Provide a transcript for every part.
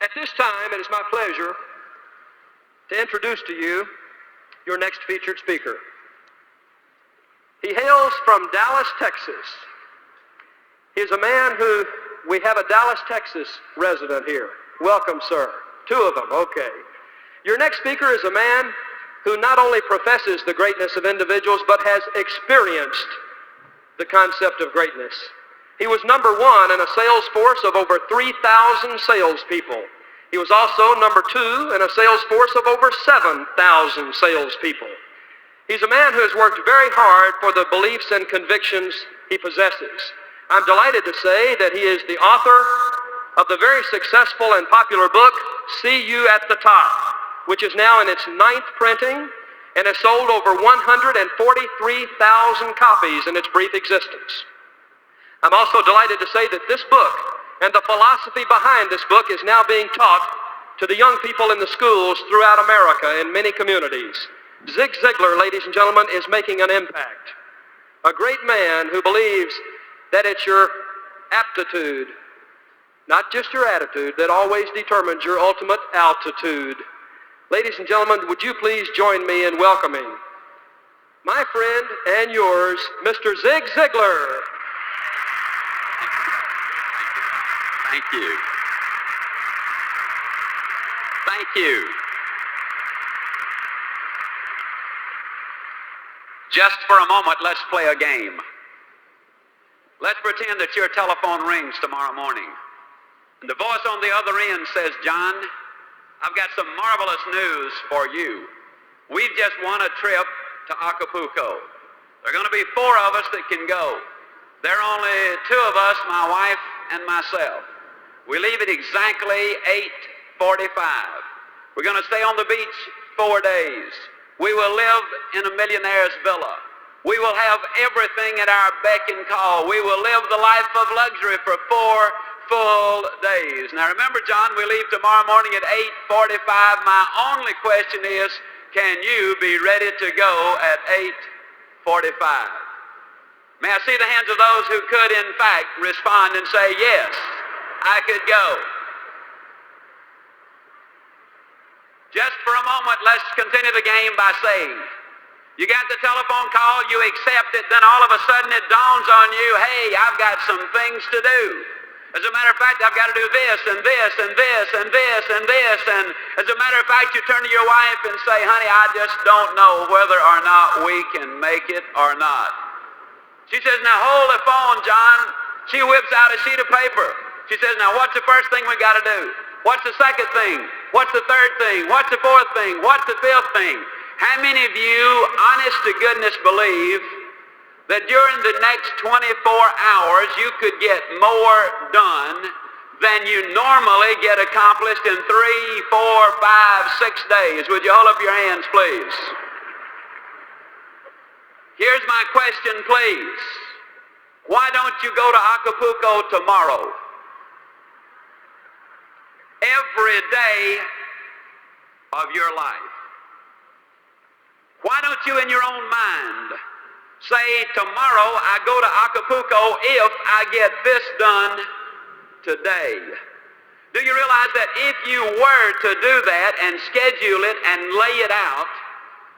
At this time, it is my pleasure to introduce to you your next featured speaker. He hails from Dallas, Texas. He is a man who, we have a Dallas, Texas resident here. Welcome, sir. Two of them, okay. Your next speaker is a man who not only professes the greatness of individuals, but has experienced the concept of greatness. He was number one in a sales force of over 3,000 salespeople. He was also number two in a sales force of over 7,000 salespeople. He's a man who has worked very hard for the beliefs and convictions he possesses. I'm delighted to say that he is the author of the very successful and popular book, See You at the Top, which is now in its 9th printing and has sold over 143,000 copies in its brief existence. I'm also delighted to say that this book and the philosophy behind this book is now being taught to the young people in the schools throughout America in many communities. Zig Ziglar, ladies and gentlemen, is making an impact. A great man who believes that it's your aptitude, not just your attitude, that always determines your ultimate altitude. Ladies and gentlemen, would you please join me in welcoming my friend and yours, Mr. Zig Ziglar. Thank you. Thank you. Just for a moment, let's play a game. Let's pretend that your telephone rings tomorrow morning, and the voice on the other end says, "John, I've got some marvelous news for you. We've just won a trip to Acapulco. There are going to be 4 of us that can go. There are only 2 of us, my wife and myself. We leave at exactly 8:45. We're going to stay on the beach 4 days. We will live in a millionaire's villa. We will have everything at our beck and call. We will live the life of luxury for 4 full days." Now remember, John, we leave tomorrow morning at 8:45. My only question is, can you be ready to go at 8:45? May I see the hands of those who could, in fact, respond and say, "Yes, I could go." Just for a moment, let's continue the game by saying, you got the telephone call, you accept it, then all of a sudden it dawns on you, hey, I've got some things to do. As a matter of fact, I've got to do this and this and this and this and this. And as a matter of fact, you turn to your wife and say, "Honey, I just don't know whether or not we can make it or not." She says, "Now hold the phone, John." She whips out a sheet of paper. She says, "Now what's the first thing we got to do? What's the second thing? What's the third thing? What's the fourth thing? What's the 5th thing?" How many of you, honest to goodness, believe that during the next 24 hours you could get more done than you normally get accomplished in 3, 4, 5, 6 days? Would you hold up your hands, please? Here's my question, please. Why don't you go to Acapulco tomorrow? Every day of your life. Why don't you, in your own mind, say, "Tomorrow I go to Acapulco if I get this done today"? Do you realize that if you were to do that and schedule it and lay it out,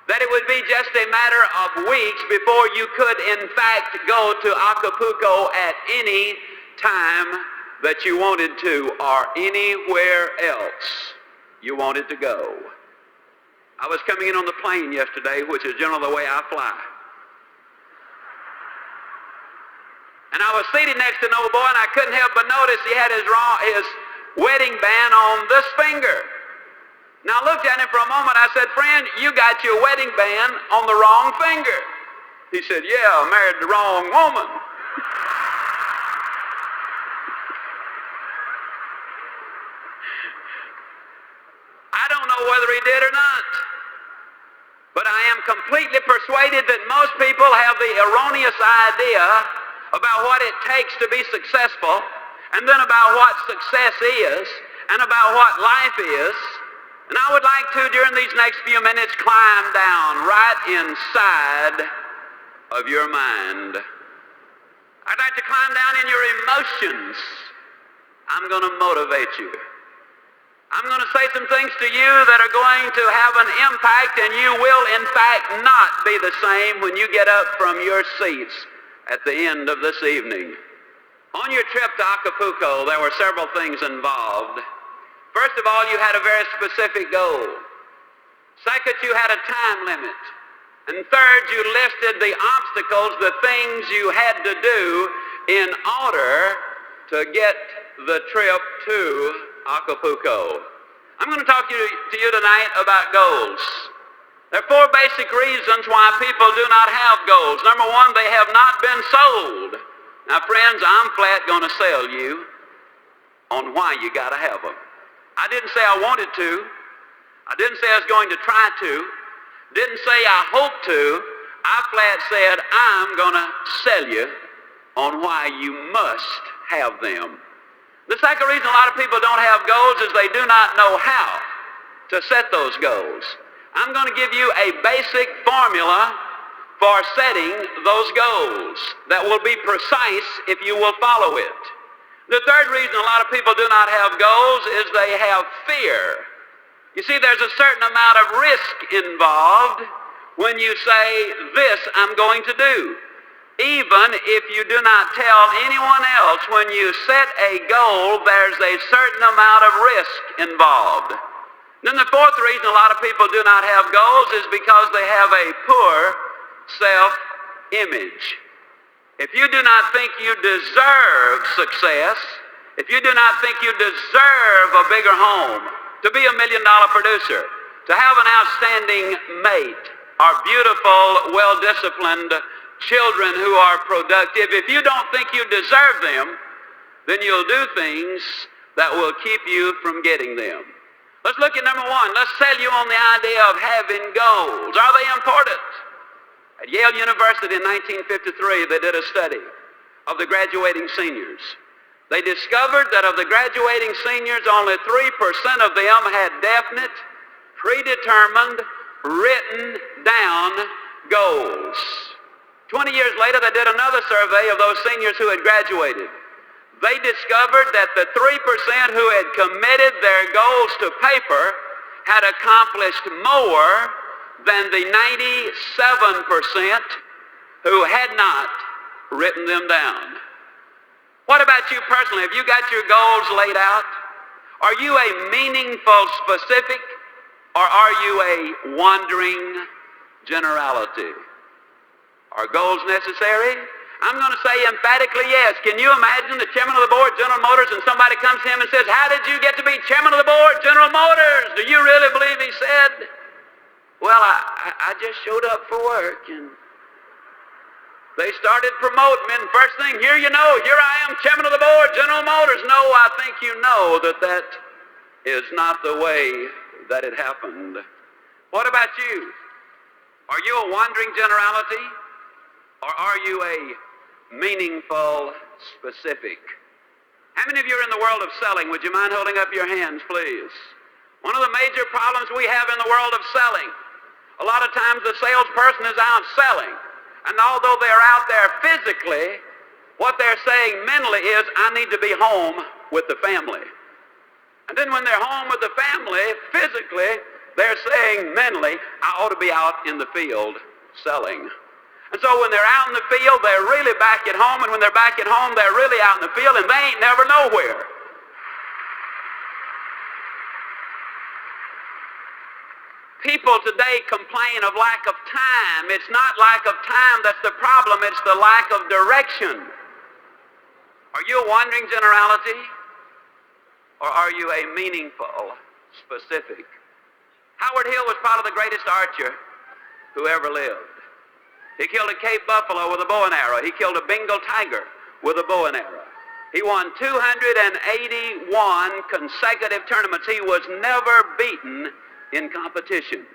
that it would be just a matter of weeks before you could, in fact, go to Acapulco at any time that you wanted to, or anywhere else you wanted to go? I was coming in on the plane yesterday, which is generally the way I fly. And I was seated next to an old boy, and I couldn't help but notice he had his wedding band on this finger. Now I looked at him for a moment. I said, "Friend, you got your wedding band on the wrong finger." He said, "Yeah, I married the wrong woman." I don't know whether he did or not, but I am completely persuaded that most people have the erroneous idea about what it takes to be successful, and then about what success is, and about what life is. And I would like to, during these next few minutes, climb down right inside of your mind. I'd like to climb down in your emotions. I'm going to motivate you. I'm going to say some things to you that are going to have an impact, and you will, in fact, not be the same when you get up from your seats at the end of this evening. On your trip to Acapulco, there were several things involved. First of all, you had a very specific goal. Second, you had a time limit. And third, you listed the obstacles, the things you had to do in order to get the trip to Acapulco. I'm going to talk to you tonight about goals. There are four basic reasons why people do not have goals. Number one, they have not been sold. Now, friends, I'm flat going to sell you on why you got to have them. I didn't say I wanted to. I didn't say I was going to try to. Didn't say I hope to. I flat said I'm going to sell you on why you must have them. The second reason a lot of people don't have goals is they do not know how to set those goals. I'm going to give you a basic formula for setting those goals that will be precise if you will follow it. The third reason a lot of people do not have goals is they have fear. You see, there's a certain amount of risk involved when you say, this I'm going to do. Even if you do not tell anyone else, when you set a goal, there's a certain amount of risk involved. Then the fourth reason a lot of people do not have goals is because they have a poor self-image. If you do not think you deserve success, if you do not think you deserve a bigger home, to be $1 million producer, to have an outstanding mate, or beautiful, well-disciplined children who are productive, if you don't think you deserve them, then you'll do things that will keep you from getting them. Let's look at number one. Let's sell you on the idea of having goals. Are they important? At Yale University in 1953, they did a study of the graduating seniors. They discovered that of the graduating seniors, only 3% of them had definite, predetermined, written down goals. 20 years later, they did another survey of those seniors who had graduated. They discovered that the 3% who had committed their goals to paper had accomplished more than the 97% who had not written them down. What about you personally? Have you got your goals laid out? Are you a meaningful specific, or are you a wandering generality? Are goals necessary? I'm going to say emphatically yes. Can you imagine the chairman of the board, General Motors, and somebody comes to him and says, how did you get to be chairman of the board, General Motors? Do you really believe he said, well, I just showed up for work and they started promoting me, and first thing, here you know, here I am, chairman of the board, General Motors. No, I think you know that is not the way that it happened. What about you? Are you a wandering generality? Or are you a meaningful specific? How many of you are in the world of selling? Would you mind holding up your hands, please? One of the major problems we have in the world of selling, a lot of times the salesperson is out selling. And although they're out there physically, what they're saying mentally is, I need to be home with the family. And then when they're home with the family, physically, they're saying mentally, I ought to be out in the field selling. And so when they're out in the field, they're really back at home, and when they're back at home, they're really out in the field, and they ain't never nowhere. People today complain of lack of time. It's not lack of time that's the problem, it's the lack of direction. Are you a wandering generality? Or are you a meaningful specific? Howard Hill was probably the greatest archer who ever lived. He killed a Cape buffalo with a bow and arrow. He killed a Bengal tiger with a bow and arrow. He won 281 consecutive tournaments. He was never beaten in competition.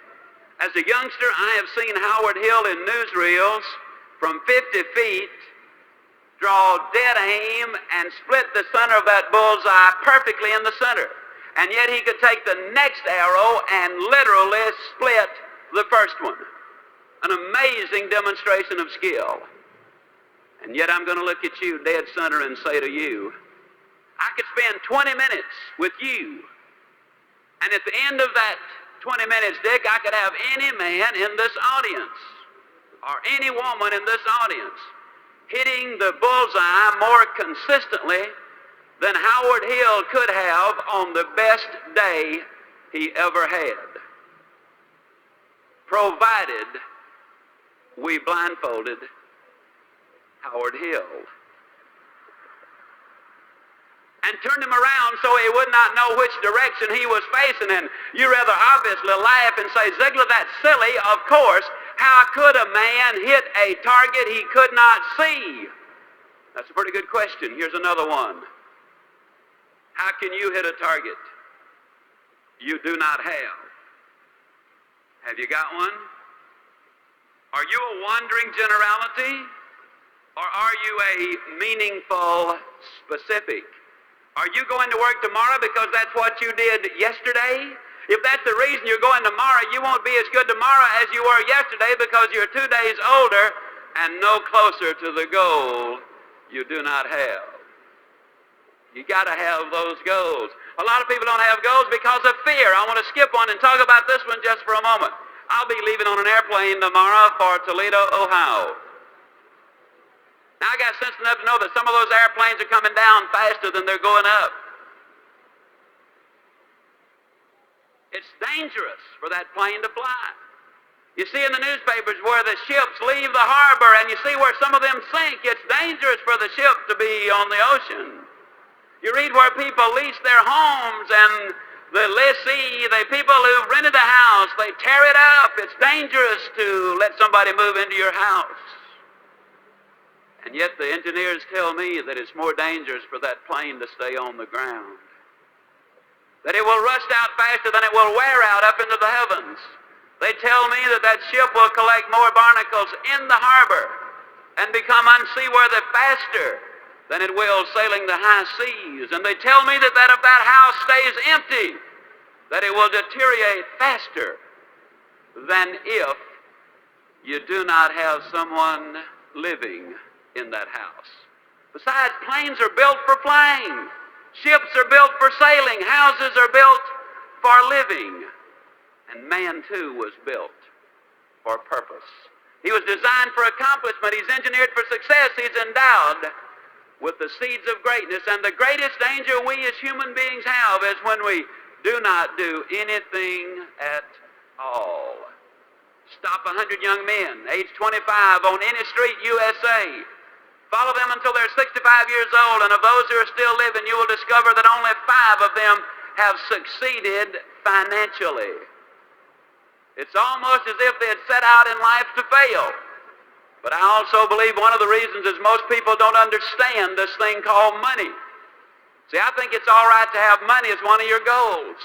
As a youngster, I have seen Howard Hill in newsreels from 50 feet draw dead aim and split the center of that bullseye perfectly in the center. And yet he could take the next arrow and literally split the first one. An amazing demonstration of skill. And yet I'm going to look at you dead center and say to you, I could spend 20 minutes with you And at the end of that 20 minutes, Dick, I could have any man in this audience or any woman in this audience hitting the bullseye more consistently than Howard Hill could have on the best day he ever had, provided we blindfolded Howard Hill and turned him around so he would not know which direction he was facing. And you rather obviously laugh and say, Ziglar, that's silly. Of course. How could a man hit a target he could not see? That's a pretty good question. Here's another one. How can you hit a target you do not have? Have you got one? Are you a wandering generality? Or are you a meaningful specific? Are you going to work tomorrow because that's what you did yesterday? If that's the reason you're going tomorrow, you won't be as good tomorrow as you were yesterday because you're 2 days older and no closer to the goal you do not have. You got to have those goals. A lot of people don't have goals because of fear. I want to skip one and talk about this one just for a moment. I'll be leaving on an airplane tomorrow for Toledo, Ohio. Now, I got sense enough to know that some of those airplanes are coming down faster than they're going up. It's dangerous for that plane to fly. You see in the newspapers where the ships leave the harbor and you see where some of them sink. It's dangerous for the ship to be on the ocean. You read where people lease their homes and the lessee, the people who rented a house, they tear it up. It's dangerous to let somebody move into your house. And yet the engineers tell me that it's more dangerous for that plane to stay on the ground. That it will rust out faster than it will wear out up into the heavens. They tell me that that ship will collect more barnacles in the harbor and become unseaworthy faster than it will sailing the high seas. And they tell me that if that house stays empty, that it will deteriorate faster than if you do not have someone living in that house. Besides, planes are built for flying. Ships are built for sailing. Houses are built for living. And man, too, was built for purpose. He was designed for accomplishment. He's engineered for success. He's endowed with the seeds of greatness. And the greatest danger we as human beings have is when we do not do anything at all. Stop 100 young men, age 25, on any street, USA. Follow them until they're 65 years old, and of those who are still living, you will discover that only 5 of them have succeeded financially. It's almost as if they had set out in life to fail. But I also believe one of the reasons is most people don't understand this thing called money. See, I think it's all right to have money as one of your goals.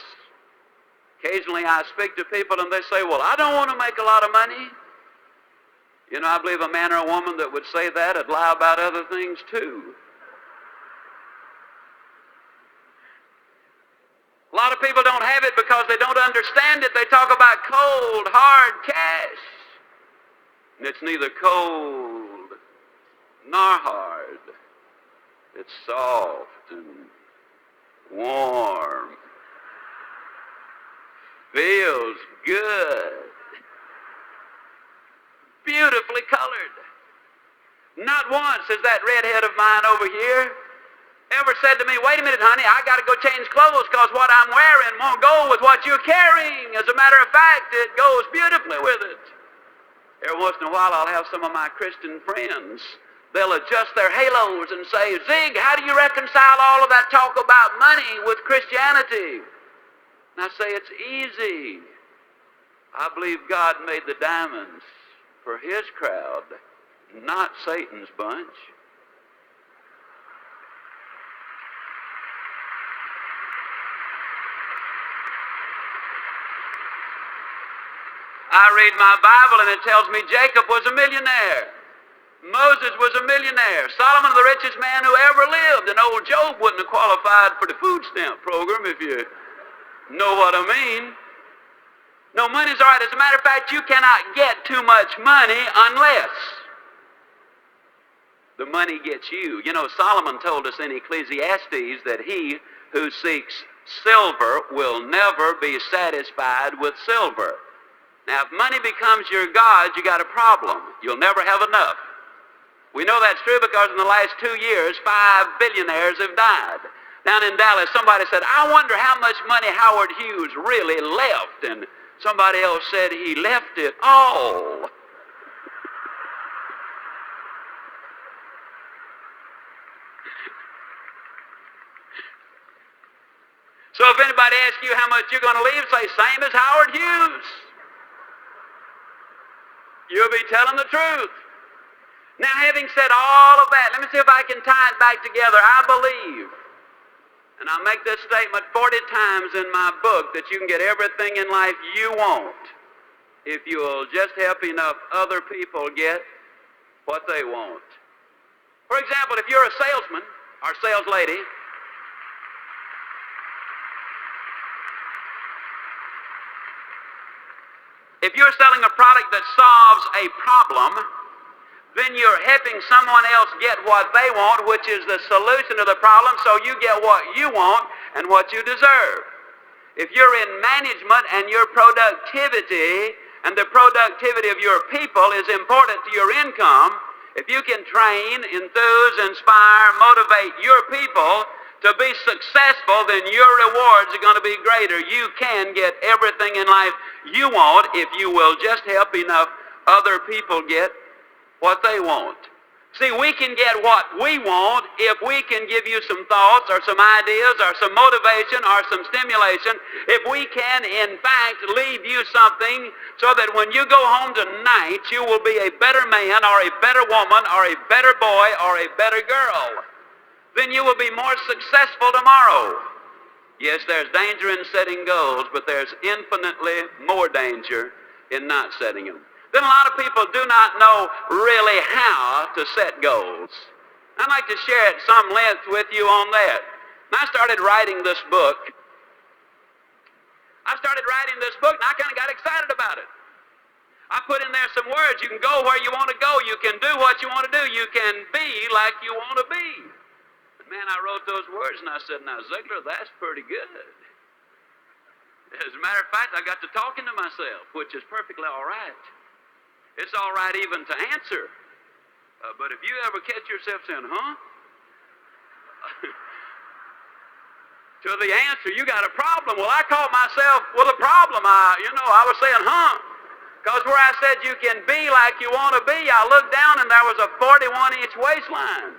Occasionally I speak to people and they say, well, I don't want to make a lot of money. You know, I believe a man or a woman that would say that would lie about other things too. A lot of people don't have it because they don't understand it. They talk about cold, hard cash. And it's neither cold nor hard. It's soft and warm. Feels good. Beautifully colored. Not once has that redhead of mine over here ever said to me, wait a minute, honey, I got to go change clothes because what I'm wearing won't go with what you're carrying. As a matter of fact, it goes beautifully with it. Every once in a while, I'll have some of my Christian friends. They'll adjust their halos and say, Zig, how do you reconcile all of that talk about money with Christianity? And I say, it's easy. I believe God made the diamonds for his crowd, not Satan's bunch. I read my Bible and it tells me Jacob was a millionaire. Moses was a millionaire. Solomon, the richest man who ever lived. And old Job wouldn't have qualified for the food stamp program, if you know what I mean. No, money's all right. As a matter of fact, you cannot get too much money unless the money gets you. You know, Solomon told us in Ecclesiastes that he who seeks silver will never be satisfied with silver. Now, if money becomes your god, you got a problem. You'll never have enough. We know that's true because in the last 2 years, 5 billionaires have died. Down in Dallas, somebody said, I wonder how much money Howard Hughes really left. And somebody else said he left it all. So if anybody asks you how much you're going to leave, say, same as Howard Hughes. You'll be telling the truth. Now, having said all of that, let me see if I can tie it back together. I believe, and I'll make this statement 40 times in my book, that you can get everything in life you want if you'll just help enough other people get what they want. For example, if you're a salesman or sales lady, if you're selling a product that solves a problem, then you're helping someone else get what they want, which is the solution to the problem, so you get what you want and what you deserve. If you're in management and your productivity and the productivity of your people is important to your income, if you can train, enthuse, inspire, motivate your people to be successful, then your rewards are going to be greater. You can get everything in life you want if you will just help enough other people get what they want. See, we can get what we want if we can give you some thoughts or some ideas or some motivation or some stimulation. If we can, in fact, leave you something so that when you go home tonight, you will be a better man or a better woman or a better boy or a better girl. Then you will be more successful tomorrow. Yes, there's danger in setting goals, but there's infinitely more danger in not setting them. Then a lot of people do not know really how to set goals. I'd like to share at some length with you on that. When I started writing this book, and I kind of got excited about it. I put in there some words. You can go where you want to go. You can do what you want to do. You can be like you want to be. And man, I wrote those words and I said, now, Ziglar, that's pretty good. As a matter of fact, I got to talking to myself, which is perfectly all right. It's all right even to answer. But if you ever catch yourself saying, huh? To the answer, you got a problem. Well, I caught myself with a problem. I was saying, huh? Because where I said you can be like you want to be, I looked down and there was a 41-inch waistline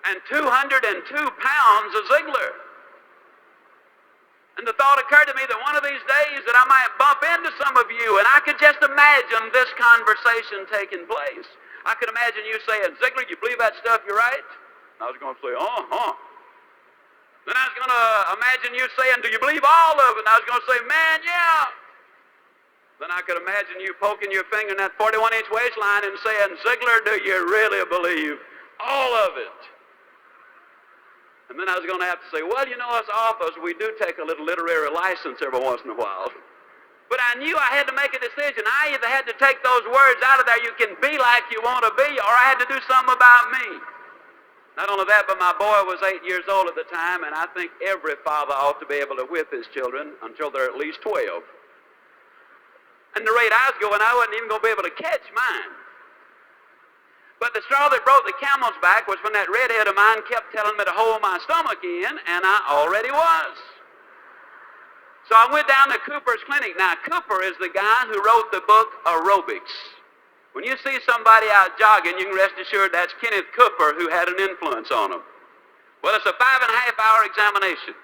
and 202 pounds of Ziglar. And the thought occurred to me that one of these days that I might bump into some of you, and I could just imagine this conversation taking place. I could imagine you saying, Ziglar, you believe that stuff you write? And I was going to say, uh-huh. Then I was going to imagine you saying, do you believe all of it? And I was going to say, man, yeah. Then I could imagine you poking your finger in that 41-inch waistline and saying, Ziglar, do you really believe all of it? And then I was going to have to say, well, you know, us authors, we do take a little literary license every once in a while. But I knew I had to make a decision. I either had to take those words out of there, you can be like you want to be, or I had to do something about me. Not only that, but my boy was 8 years old at the time, and I think every father ought to be able to whip his children until they're at least 12. And the rate I was going, I wasn't even going to be able to catch mine. But the straw that broke the camel's back was when that redhead of mine kept telling me to hold my stomach in, and I already was. So I went down to Cooper's clinic. Now, Cooper is the guy who wrote the book Aerobics. When you see somebody out jogging, you can rest assured that's Kenneth Cooper who had an influence on him. Well, it's a 5.5-hour examination.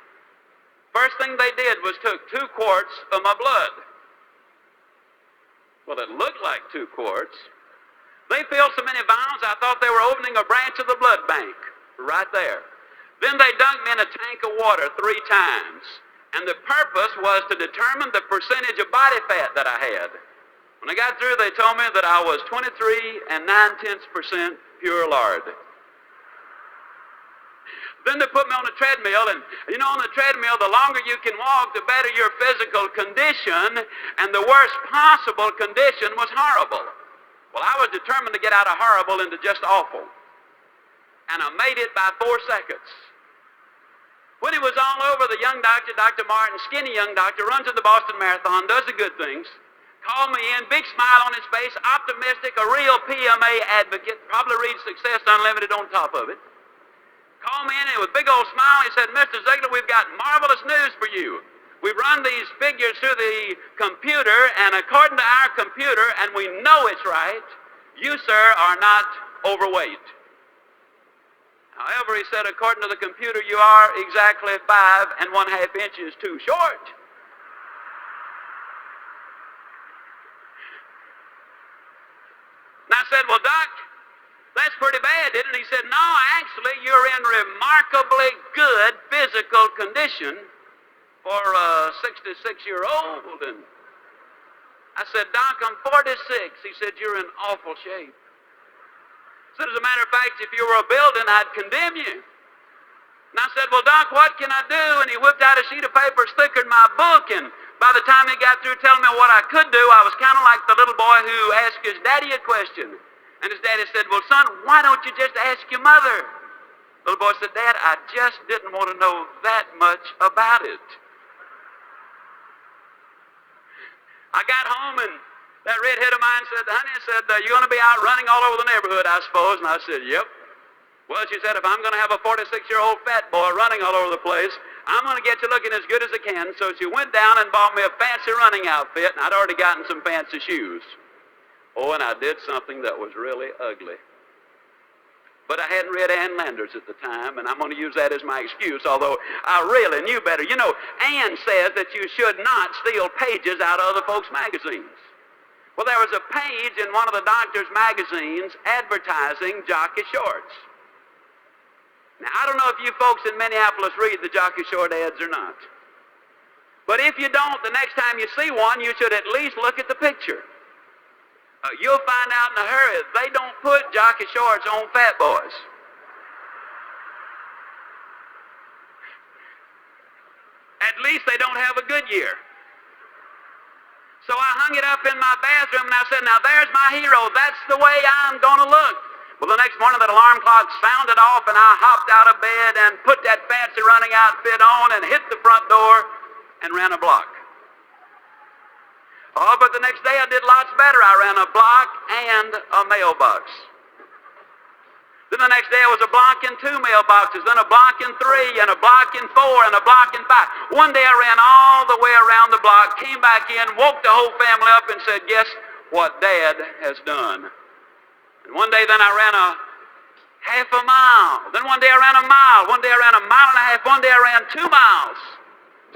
First thing they did was took 2 quarts of my blood. Well, it looked like 2 quarts. They filled so many vials, I thought they were opening a branch of the blood bank right there. Then they dunked me in a tank of water 3 times. And the purpose was to determine the percentage of body fat that I had. When I got through, they told me that I was 23 9/10% pure lard. Then they put me on a treadmill, and you know, on the treadmill, the longer you can walk, the better your physical condition, and the worst possible condition was horrible. Well, I was determined to get out of horrible into just awful. and I made it by 4 seconds. When it was all over, the young doctor, Dr. Martin, skinny young doctor, runs in the Boston Marathon, does the good things, called me in, big smile on his face, optimistic, a real PMA advocate, probably reads Success Unlimited on top of it. Called me in and with a big old smile, he said, Mr. Ziglar, we've got marvelous news for you. We run these figures through the computer, and according to our computer, and we know it's right, you, sir, are not overweight. However, he said, according to the computer, you are exactly 5 1/2 inches too short. And I said, well, Doc, that's pretty bad, isn't it? He said, no, actually, you're in remarkably good physical condition for a 66-year-old. And I said, Doc, I'm 46. He said, you're in awful shape. I said, as a matter of fact, if you were a building, I'd condemn you. And I said, well, Doc, what can I do? And he whipped out a sheet of paper thicker than my book, and by the time he got through telling me what I could do, I was kind of like the little boy who asked his daddy a question. And his daddy said, well, son, why don't you just ask your mother? The little boy said, Dad, I just didn't want to know that much about it. I got home, and that redhead of mine said, honey, you're going to be out running all over the neighborhood, I suppose. And I said, yep. Well, she said, if I'm going to have a 46-year-old fat boy running all over the place, I'm going to get you looking as good as I can. So she went down and bought me a fancy running outfit, and I'd already gotten some fancy shoes. Oh, and I did something that was really ugly. But I hadn't read Ann Landers at the time, and I'm going to use that as my excuse, although I really knew better. You know, Ann says that you should not steal pages out of other folks' magazines. Well, there was a page in one of the doctor's magazines advertising jockey shorts. Now, I don't know if you folks in Minneapolis read the jockey short ads or not. But if you don't, the next time you see one, you should at least look at the picture. You'll find out in a hurry they don't put jockey shorts on fat boys. At least they don't have a good year. So I hung it up in my bathroom, and I said, now there's my hero. That's the way I'm going to look. Well, the next morning that alarm clock sounded off, and I hopped out of bed and put that fancy running outfit on and hit the front door and ran a block. Oh, but the next day I did lots better. I ran a block and a mailbox. Then the next day it was a block and 2 mailboxes, then a block and 3, and a block and 4, and a block and 5. One day I ran all the way around the block, came back in, woke the whole family up and said, guess what Dad has done? And one day then I ran a half a mile. Then one day I ran a mile. One day I ran a mile and a half. One day I ran 2 miles.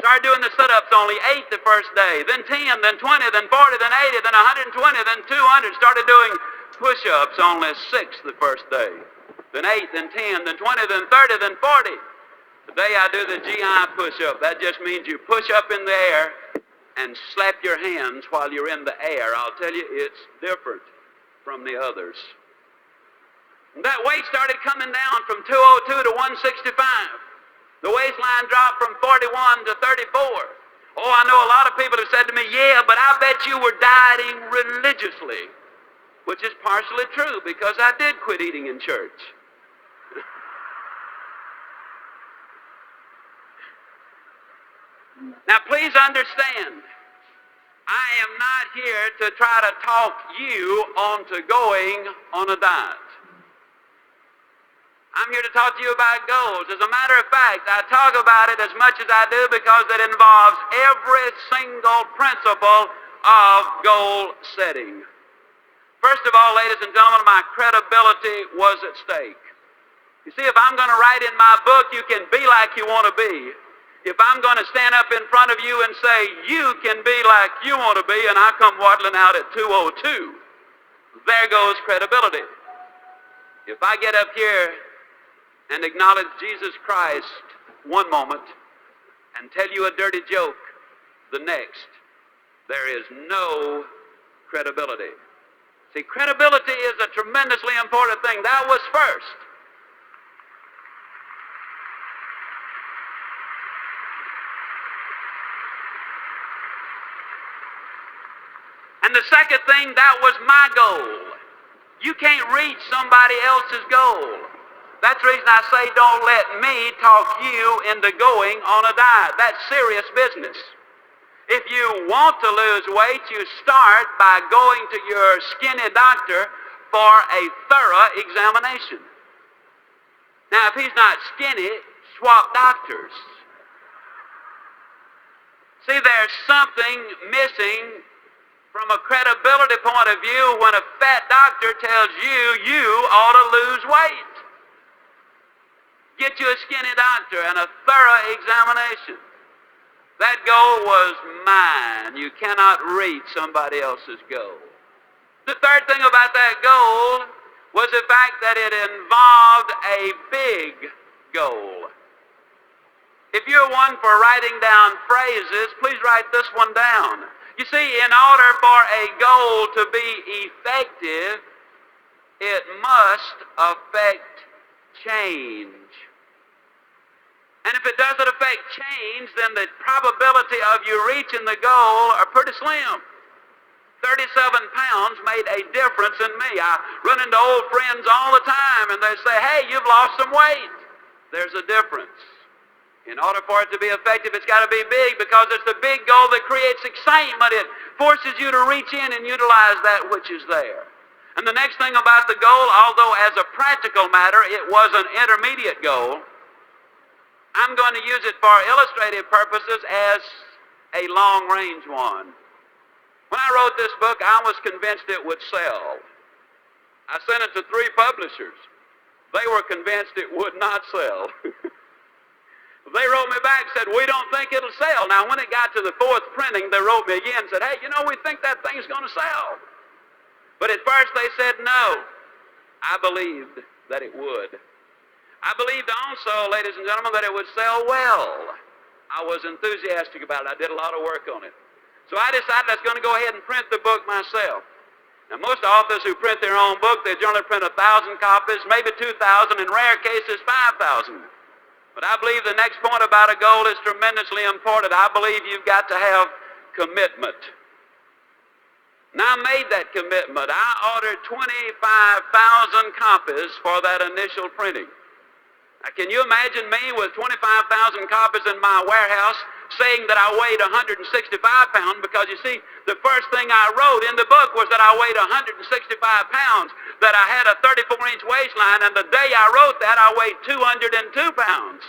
Started doing the sit-ups, only 8 the first day, then 10, then 20, then 40, then 80, then 120, then 200. Started doing push-ups, only 6 the first day. Then 8, then 10, then 20, then 30, then 40. Today I do the GI push-up. That just means you push up in the air and slap your hands while you're in the air. I'll tell you, it's different from the others. And that weight started coming down from 202 to 165. The waistline dropped from 41 to 34. Oh, I know a lot of people have said to me, yeah, but I bet you were dieting religiously, which is partially true because I did quit eating in church. Now, please understand, I am not here to try to talk you onto going on a diet. I'm here to talk to you about goals. As a matter of fact, I talk about it as much as I do because it involves every single principle of goal setting. First of all, ladies and gentlemen, my credibility was at stake. You see, if I'm going to write in my book, you can be like you want to be. If I'm going to stand up in front of you and say, you can be like you want to be, and I come waddling out at 2:02, there goes credibility. If I get up here and acknowledge Jesus Christ one moment and tell you a dirty joke the next, there is no credibility. See, credibility is a tremendously important thing. That was first. And the second thing, that was my goal. You can't reach somebody else's goal. That's the reason I say don't let me talk you into going on a diet. That's serious business. If you want to lose weight, you start by going to your skinny doctor for a thorough examination. Now, if he's not skinny, swap doctors. See, there's something missing from a credibility point of view when a fat doctor tells you you ought to lose weight. Get you a skinny doctor and a thorough examination. That goal was mine. You cannot reach somebody else's goal. The third thing about that goal was the fact that it involved a big goal. If you're one for writing down phrases, please write this one down. You see, in order for a goal to be effective, it must affect change. And if it doesn't affect change, then the probability of you reaching the goal are pretty slim. 37 pounds made a difference in me. I run into old friends all the time, and they say, hey, you've lost some weight. There's a difference. In order for it to be effective, it's got to be big, because it's the big goal that creates excitement. It forces you to reach in and utilize that which is there. And the next thing about the goal, although as a practical matter it was an intermediate goal, I'm going to use it for illustrative purposes as a long-range one. When I wrote this book, I was convinced it would sell. I sent it to 3 publishers. They were convinced it would not sell. They wrote me back and said, we don't think it'll sell. Now, when it got to the 4th printing, they wrote me again and said, hey, we think that thing's going to sell. But at first they said no. I believed that it would. I believed also, ladies and gentlemen, that it would sell well. I was enthusiastic about it. I did a lot of work on it. So I decided I was going to go ahead and print the book myself. Now, most authors who print their own book, they generally print 1,000 copies, maybe 2,000, in rare cases 5,000. But I believe the next point about a goal is tremendously important. I believe you've got to have commitment. Now, I made that commitment. I ordered 25,000 copies for that initial printing. Now, can you imagine me with 25,000 copies in my warehouse saying that I weighed 165 pounds? Because you see, the first thing I wrote in the book was that I weighed 165 pounds, that I had a 34-inch waistline, and the day I wrote that, I weighed 202 pounds.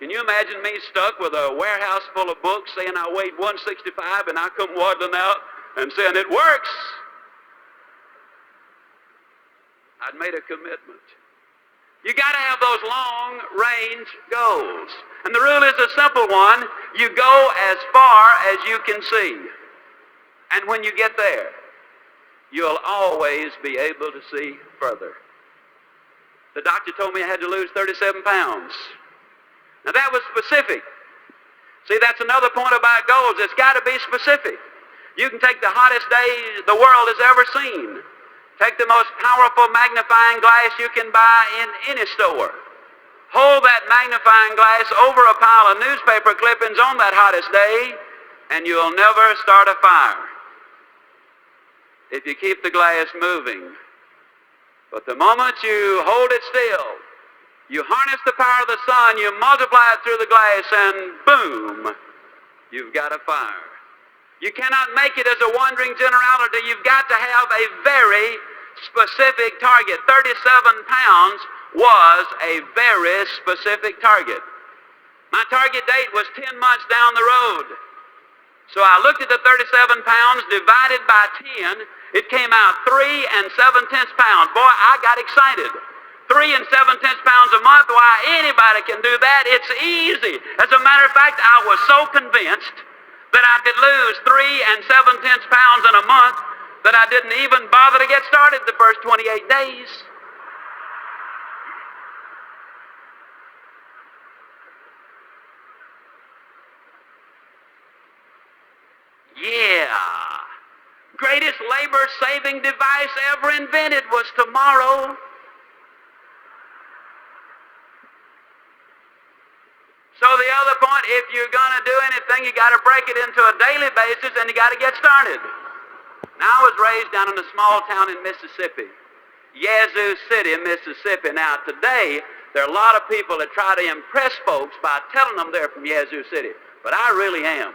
Can you imagine me stuck with a warehouse full of books saying I weighed 165 and I come waddling out and saying it works? I'd made a commitment. You got to have those long-range goals. And the rule is a simple one. You go as far as you can see. And when you get there, you'll always be able to see further. The doctor told me I had to lose 37 pounds. Now that was specific. See, that's another point about goals. It's got to be specific. You can take the hottest day the world has ever seen. Take the most powerful magnifying glass you can buy in any store. Hold that magnifying glass over a pile of newspaper clippings on that hottest day, and you'll never start a fire if you keep the glass moving. But the moment you hold it still, you harness the power of the sun, you multiply it through the glass, and boom, you've got a fire. You cannot make it as a wandering generality. You've got to have a very specific target. 37 pounds was a very specific target. My target date was 10 months down the road. So I looked at the 37 pounds divided by 10. It came out 3 7/10 pounds. Boy, I got excited. 3 7/10 pounds a month, why, anybody can do that. It's easy. As a matter of fact, I was so convinced that I could lose 3 7/10 pounds in a month that I didn't even bother to get started the first 28 days. Yeah. Greatest labor-saving device ever invented was tomorrow. So the other point, if you're going to do anything, you got to break it into a daily basis, and you got to get started. Now, I was raised down in a small town in Mississippi. Yazoo City, Mississippi. Now, today, there are a lot of people that try to impress folks by telling them they're from Yazoo City, but I really am.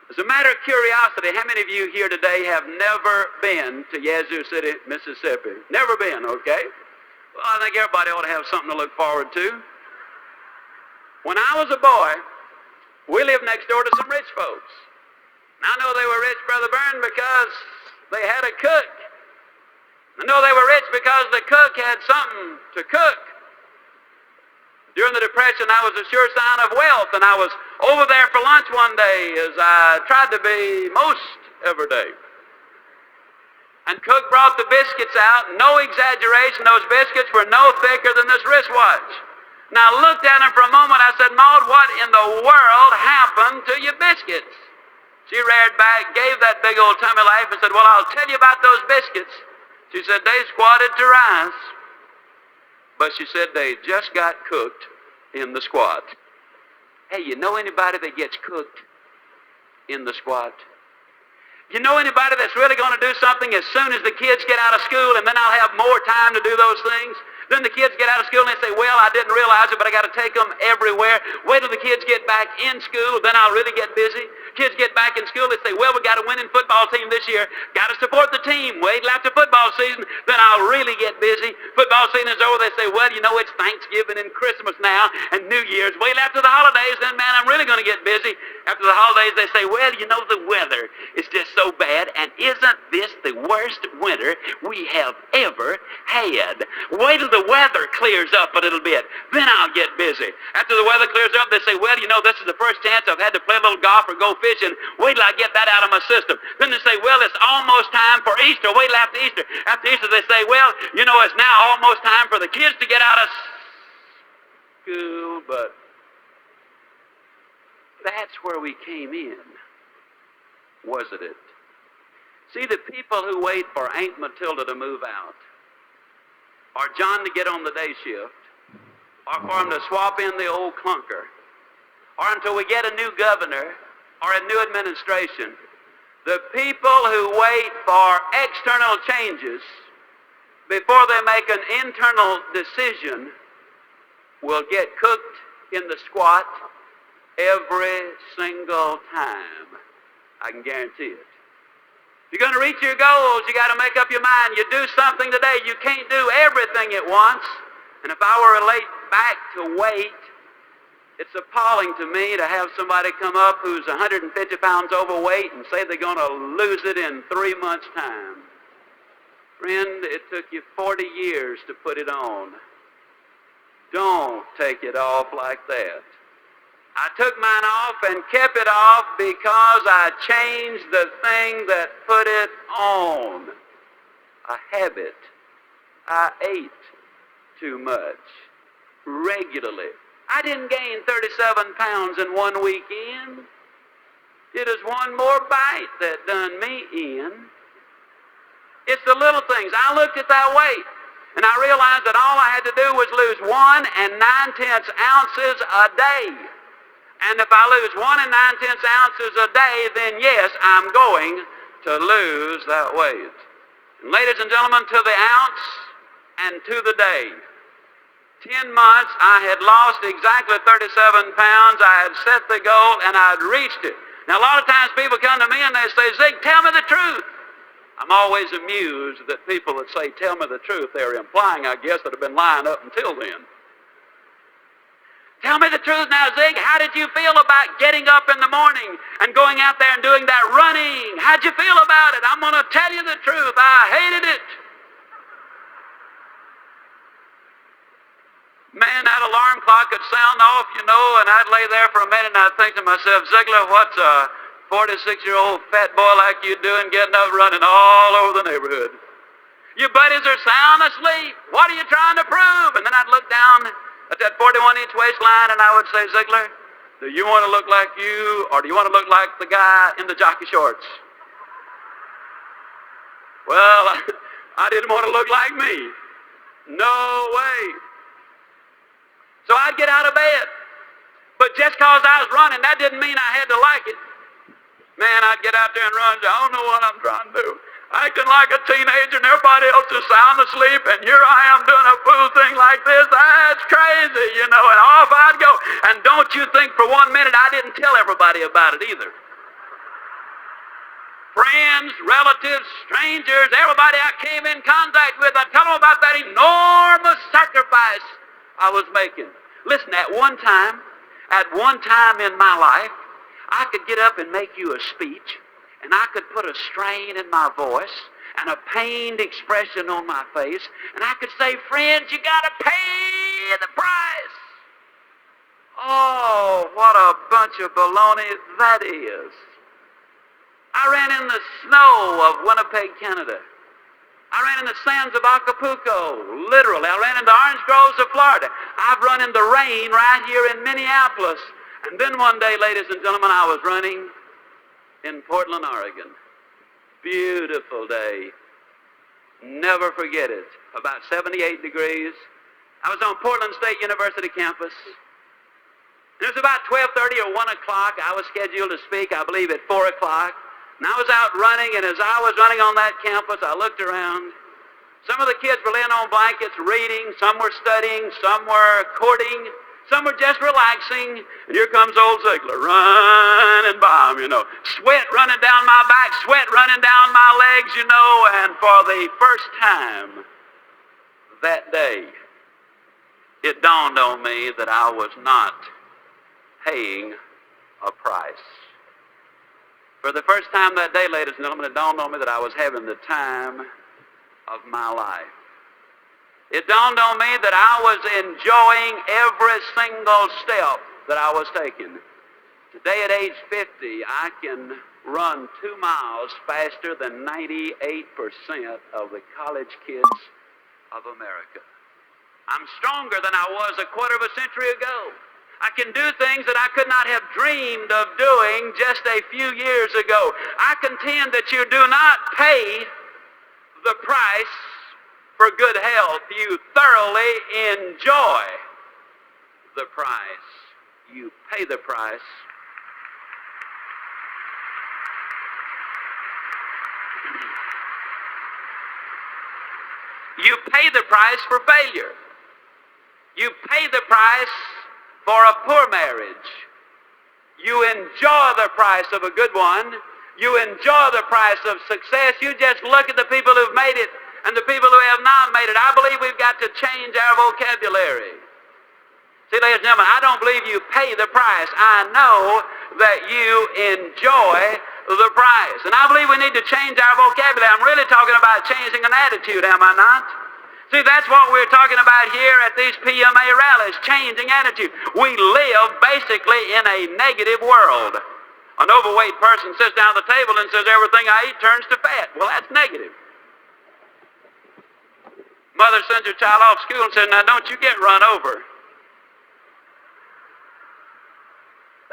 As a matter of curiosity, how many of you here today have never been to Yazoo City, Mississippi? Never been, okay? Well, I think everybody ought to have something to look forward to. When I was a boy, we lived next door to some rich folks. And I know they were rich, Brother Byrne, because they had a cook. I know they were rich because the cook had something to cook. During the Depression, that was a sure sign of wealth, and I was over there for lunch one day, as I tried to be most every day. And Cook brought the biscuits out. No exaggeration, those biscuits were no thicker than this wristwatch. Now I looked at them for a moment. I said, Maud, what in the world happened to your biscuits? She reared back, gave that big old tummy laugh, and said, well, I'll tell you about those biscuits. She said, they squatted to rise. But she said they just got cooked in the squat. Hey, you know anybody that gets cooked in the squat? You know anybody that's really going to do something as soon as the kids get out of school, and then I'll have more time to do those things? Then the kids get out of school and they say, well, I didn't realize it, but I got to take them everywhere. Wait till the kids get back in school, then I'll really get busy. Kids get back in school, they say, well, we got a winning football team this year. Got to support the team. Wait till after football season, then I'll really get busy. Football season is over, they say, well, you know, it's Thanksgiving and Christmas now and New Year's. Wait till after the holidays, then, man, I'm really going to get busy. After the holidays, they say, well, you know, the weather is just so bad, and isn't this the worst winter we have ever had? Wait till the weather clears up a little bit, then I'll get busy. After the weather clears up, they say, well, you know, this is the first chance I've had to play a little golf or go fishing. Wait till I get that out of my system. Then they say, well, it's almost time for Easter. Wait till after Easter. After Easter, they say, well, you know, it's now almost time for the kids to get out of school, but that's where we came in, wasn't it? See, the people who wait for Aunt Matilda to move out, or John to get on the day shift, or for him to swap in the old clunker, or until we get a new governor or a new administration, the people who wait for external changes before they make an internal decision will get cooked in the squat every single time. I can guarantee it. If you're going to reach your goals, you got to make up your mind. You do something today. You can't do everything at once. And if I were relate back to weight, it's appalling to me to have somebody come up who's 150 pounds overweight and say they're going to lose it in 3 months' time. Friend, it took you 40 years to put it on. Don't take it off like that. I took mine off and kept it off because I changed the thing that put it on. A habit. I ate too much regularly. I didn't gain 37 pounds in one weekend. It is one more bite that done me in. It's the little things. I looked at that weight and I realized that all I had to do was lose 1 9/10 ounces a day. And if I lose 1 9/10 ounces a day, then yes, I'm going to lose that weight. And ladies and gentlemen, to the ounce and to the day. 10 months, I had lost exactly 37 pounds. I had set the goal and I'd reached it. Now, a lot of times people come to me and they say, Zig, tell me the truth. I'm always amused that people that say, tell me the truth, they're implying, I guess, that have been lying up until then. Tell me the truth now, Zig. How did you feel about getting up in the morning and going out there and doing that running? How'd you feel about it? I'm going to tell you the truth. I hated it. Man, that alarm clock would sound off, you know, and I'd lay there for a minute and I'd think to myself, Ziglar, what's a 46-year-old fat boy like you doing getting up running all over the neighborhood? Your buddies are sound asleep. What are you trying to prove? And then I'd look down at that 41-inch waistline and I would say, Ziglar, do you want to look like you or do you want to look like the guy in the jockey shorts? Well, I didn't want to look like me. No way. So I'd get out of bed. But just because I was running, that didn't mean I had to like it. Man, I'd get out there and run. I don't know what I'm trying to do. acting like a teenager and everybody else is sound asleep, and here I am doing a fool thing like this. That's crazy, you know, and off I'd go. And don't you think for 1 minute I didn't tell everybody about it either. Friends, relatives, strangers, everybody I came in contact with, I'd tell them about that enormous sacrifice I was making. Listen, at one time in my life, I could get up and make you a speech, and I could put a strain in my voice and a pained expression on my face, and I could say, friends, you got to pay the price. Oh, what a bunch of baloney that is. I ran in the snow of Winnipeg, Canada. I ran in the sands of Acapulco, literally. I ran into orange groves of Florida. I've run in the rain right here in Minneapolis. And then one day, ladies and gentlemen, I was running in Portland, Oregon. Beautiful day. Never forget it. About 78 degrees. I was on Portland State University campus. It was about 12:30 or 1 o'clock. I was scheduled to speak, I believe, at 4 o'clock. And I was out running, and as I was running on that campus, I looked around. Some of the kids were laying on blankets reading, some were studying, some were courting, some were just relaxing. And here comes old Ziglar running by them, you know. Sweat running down my back, sweat running down my legs, you know. And for the first time that day, it dawned on me that I was not paying a price. For the first time that day, ladies and gentlemen, it dawned on me that I was having the time of my life. It dawned on me that I was enjoying every single step that I was taking. Today at age 50, I can run 2 miles faster than 98% of the college kids of America. I'm stronger than I was a quarter of a century ago. I can do things that I could not have dreamed of doing just a few years ago. I contend that you do not pay the price for good health. You thoroughly enjoy the price. You pay the price. You pay the price for failure. You pay the price for a poor marriage. You enjoy the price of a good one. You enjoy the price of success. You just look at the people who've made it and the people who have not made it. I believe we've got to change our vocabulary. See, ladies and gentlemen, I don't believe you pay the price. I know that you enjoy the price. And I believe we need to change our vocabulary. I'm really talking about changing an attitude, am I not? See, that's what we're talking about here at these PMA rallies, changing attitude. We live basically in a negative world. An overweight person sits down at the table and says, everything I eat turns to fat. Well, that's negative. Mother sends her child off school and says, now don't you get run over.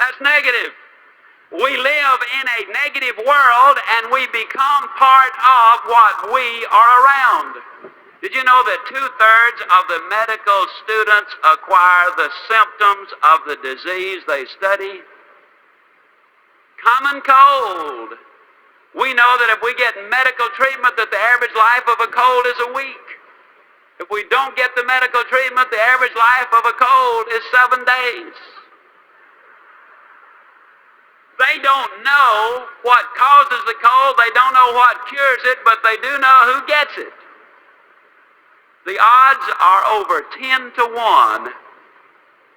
That's negative. We live in a negative world and we become part of what we are around. Did you know that 2/3 of the medical students acquire the symptoms of the disease they study? Common cold. We know that if we get medical treatment that the average life of a cold is a week. If we don't get the medical treatment, the average life of a cold is 7 days. They don't know what causes the cold, they don't know what cures it, but they do know who gets it. The odds are over 10 to 1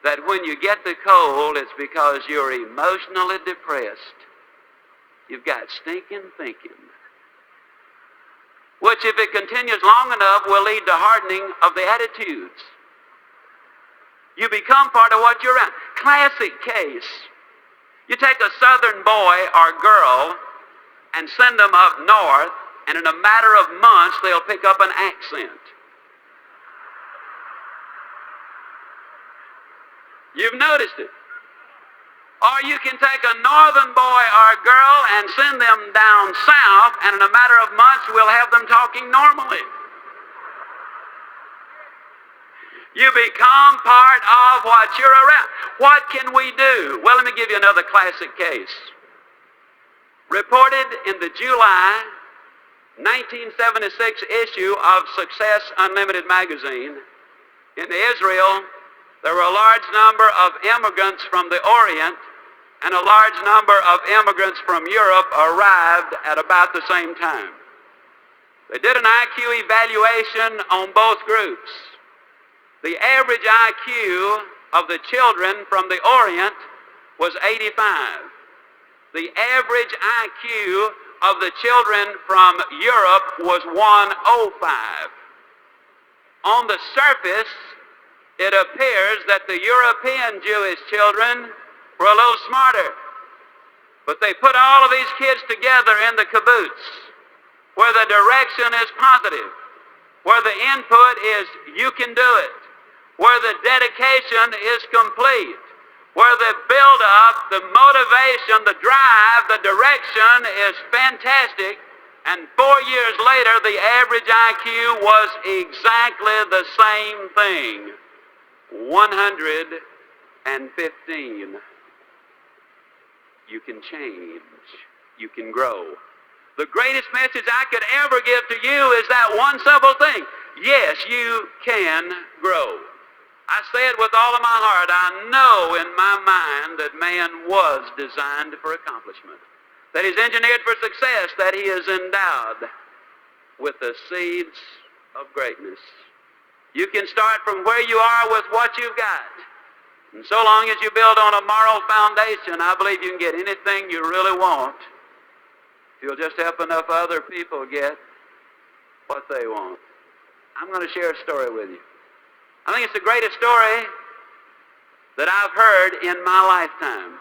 that when you get the cold, it's because you're emotionally depressed. You've got stinking thinking, which if it continues long enough will lead to hardening of the attitudes. You become part of what you're around. Classic case. You take a southern boy or girl and send them up north, and in a matter of months they'll pick up an accent. You've noticed it. Or you can take a northern boy or girl and send them down south, and in a matter of months we'll have them talking normally. You become part of what you're around. What can we do? Well, let me give you another classic case. Reported in the July 1976 issue of Success Unlimited magazine, in Israel, there were a large number of immigrants from the Orient and a large number of immigrants from Europe arrived at about the same time. They did an IQ evaluation on both groups. The average IQ of the children from the Orient was 85. The average IQ of the children from Europe was 105. On the surface, it appears that the European Jewish children were a little smarter. But they put all of these kids together in the kibbutz, where the direction is positive, where the input is you can do it, where the dedication is complete, where the build-up, the motivation, the drive, the direction is fantastic, and 4 years later the average IQ was exactly the same thing, 115. You can change. You can grow. The greatest message I could ever give to you is that one simple thing. Yes, you can grow. I say it with all of my heart. I know in my mind that man was designed for accomplishment, that he's engineered for success, that he is endowed with the seeds of greatness. You can start from where you are with what you've got. And so long as you build on a moral foundation, I believe you can get anything you really want if you'll just help enough other people get what they want. I'm going to share a story with you. I think it's the greatest story that I've heard in my lifetime.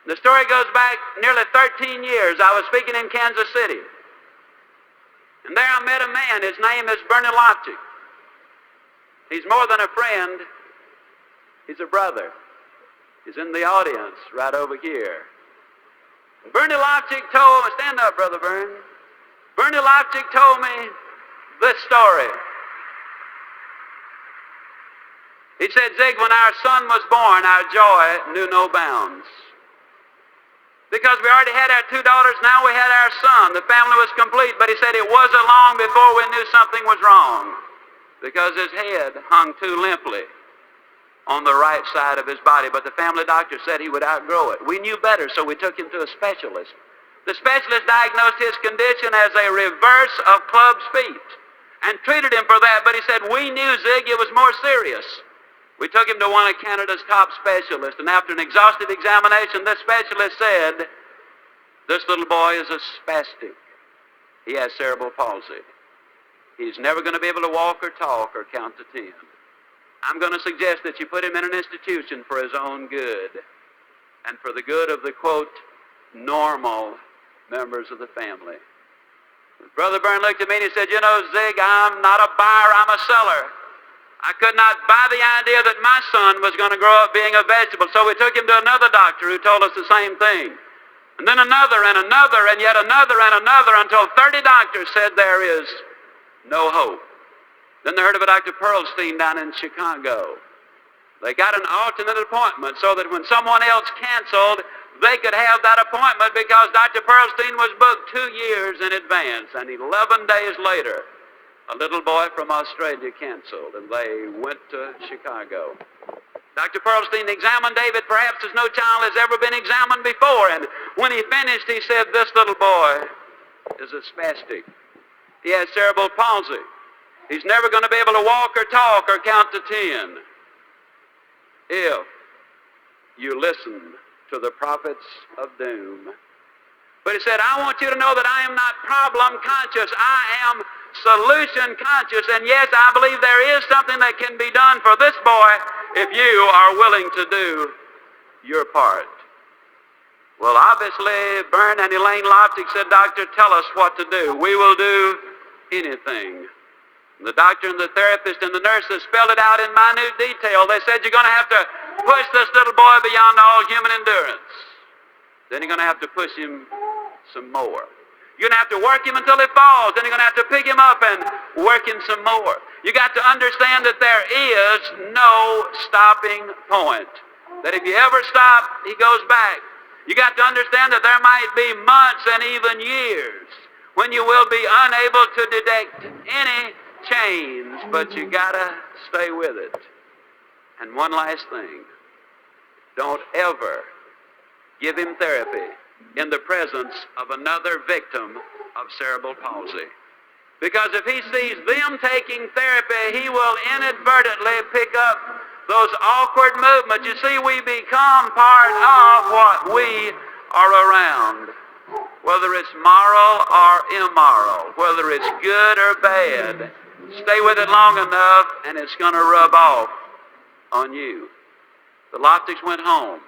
The story goes back nearly 13 years. I was speaking in Kansas City. And there I met a man. His name is David Lchic. He's more than a friend. He's a brother. He's in the audience right over here. David Lchic told me, stand up, Brother Byrne. David Lchic told me this story. He said, Zig, when our son was born, our joy knew no bounds. Because we already had our 2 daughters, now we had our son. The family was complete, but he said it wasn't long before we knew something was wrong, because his head hung too limply on the right side of his body, but the family doctor said he would outgrow it. We knew better, so we took him to a specialist. The specialist diagnosed his condition as a reverse of club's feet and treated him for that, but he said, we knew, Zig, it was more serious. We took him to one of Canada's top specialists, and after an exhaustive examination, this specialist said, this little boy is a spastic. He has cerebral palsy. He's never going to be able to walk or talk or count to 10. I'm going to suggest that you put him in an institution for his own good and for the good of the, quote, normal members of the family. Brother Byrne looked at me and he said, you know, Zig, I'm not a buyer, I'm a seller. I could not buy the idea that my son was going to grow up being a vegetable. So we took him to another doctor who told us the same thing. And then another and another and yet another and another until 30 doctors said there is no hope. Then they heard of a Dr. Pearlstein down in Chicago. They got an alternate appointment so that when someone else canceled, they could have that appointment because Dr. Pearlstein was booked 2 years in advance. And 11 days later, a little boy from Australia canceled, and they went to Chicago. Dr. Pearlstein examined David perhaps as no child has ever been examined before. And when he finished, he said, this little boy is a spastic. He has cerebral palsy. He's never going to be able to walk or talk or count to 10. If you listen to the prophets of doom. But he said, I want you to know that I am not problem conscious. I am solution conscious. And yes, I believe there is something that can be done for this boy if you are willing to do your part. Well, obviously, Byrne and Elaine Lchic said, Doctor, tell us what to do. We will do anything. The doctor and the therapist and the nurses spelled it out in minute detail. They said, you're going to have to push this little boy beyond all human endurance. Then you're going to have to push him some more. You're going to have to work him until he falls. Then you're going to have to pick him up and work him some more. You got to understand that there is no stopping point. That if you ever stop, he goes back. You got to understand that there might be months and even years when you will be unable to detect any change, but you gotta stay with it. And one last thing, don't ever give him therapy in the presence of another victim of cerebral palsy. Because if he sees them taking therapy, he will inadvertently pick up those awkward movements. You see, we become part of what we are around. Whether it's moral or immoral, whether it's good or bad, stay with it long enough and it's going to rub off on you. The Lchics went home.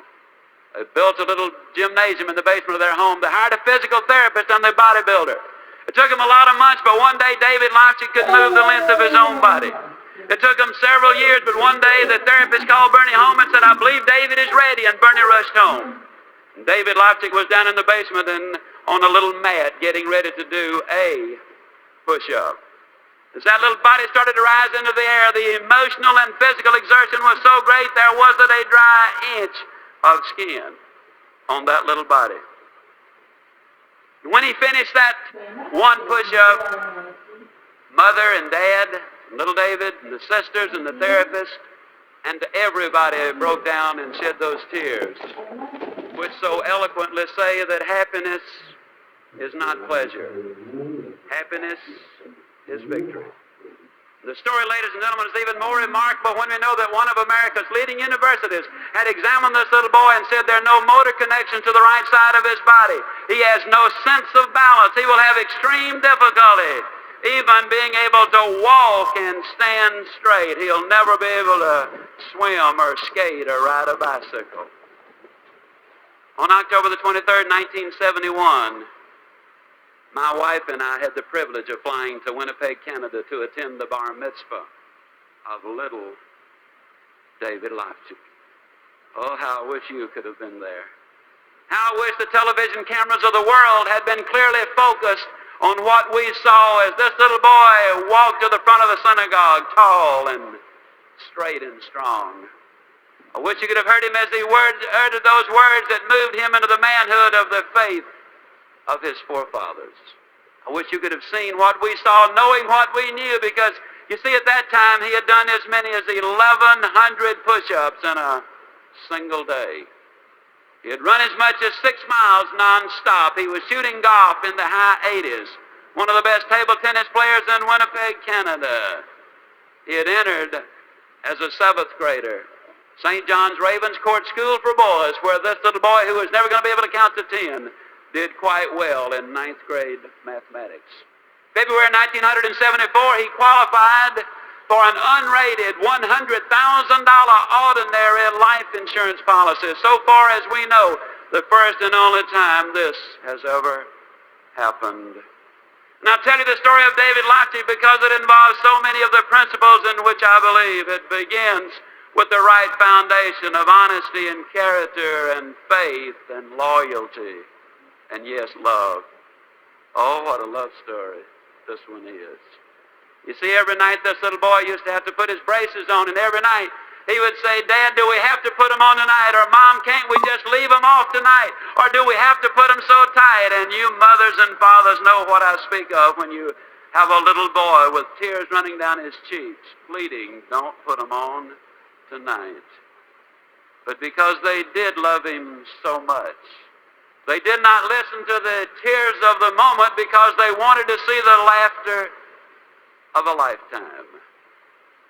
They built a little gymnasium in the basement of their home. They hired a physical therapist and a bodybuilder. It took him a lot of months, but one day David Lchic could move the length of his own body. It took him several years, but one day the therapist called Bernie home and said, "I believe David is ready," and Bernie rushed home. And David Lchic was down in the basement and on a little mat getting ready to do a push-up. As that little body started to rise into the air, the emotional and physical exertion was so great there wasn't a dry inch of skin on that little body. When he finished that one push-up, Mother and Dad, and little David, and the sisters, and the therapist, and everybody broke down and shed those tears, which so eloquently say that happiness is not pleasure. Happiness is victory. The story, ladies and gentlemen, is even more remarkable when we know that one of America's leading universities had examined this little boy and said there are no motor connections to the right side of his body. He has no sense of balance. He will have extreme difficulty even being able to walk and stand straight. He'll never be able to swim or skate or ride a bicycle. On October the 23rd, 1971, my wife and I had the privilege of flying to Winnipeg, Canada to attend the bar mitzvah of little David Lchic. Oh, how I wish you could have been there. How I wish the television cameras of the world had been clearly focused on what we saw as this little boy walked to the front of the synagogue, tall and straight and strong. I wish you could have heard him as he uttered those words that moved him into the manhood of the faith of his forefathers. I wish you could have seen what we saw, knowing what we knew, because you see, at that time he had done as many as 1,100 push-ups in a single day. He had run as much as 6 miles non-stop. He was shooting golf in the high 80s, one of the best table tennis players in Winnipeg, Canada. He had entered as a 7th grader St. John's Ravens Court School for Boys, where this little boy who was never going to be able to count to 10 did quite well in 9th grade mathematics. February 1974, he qualified for an unrated $100,000 ordinary life insurance policy. So far as we know, the first and only time this has ever happened. And I'll tell you the story of David Lchic because it involves so many of the principles in which I believe. It begins with the right foundation of honesty and character and faith and loyalty and, yes, love. Oh, what a love story this one is. You see, every night this little boy used to have to put his braces on, and every night he would say, "Dad, do we have to put them on tonight?" Or, "Mom, can't we just leave them off tonight?" Or, "Do we have to put them so tight?" And you mothers and fathers know what I speak of when you have a little boy with tears running down his cheeks, pleading, "Don't put them on tonight." But because they did love him so much, they did not listen to the tears of the moment because they wanted to see the laughter of a lifetime.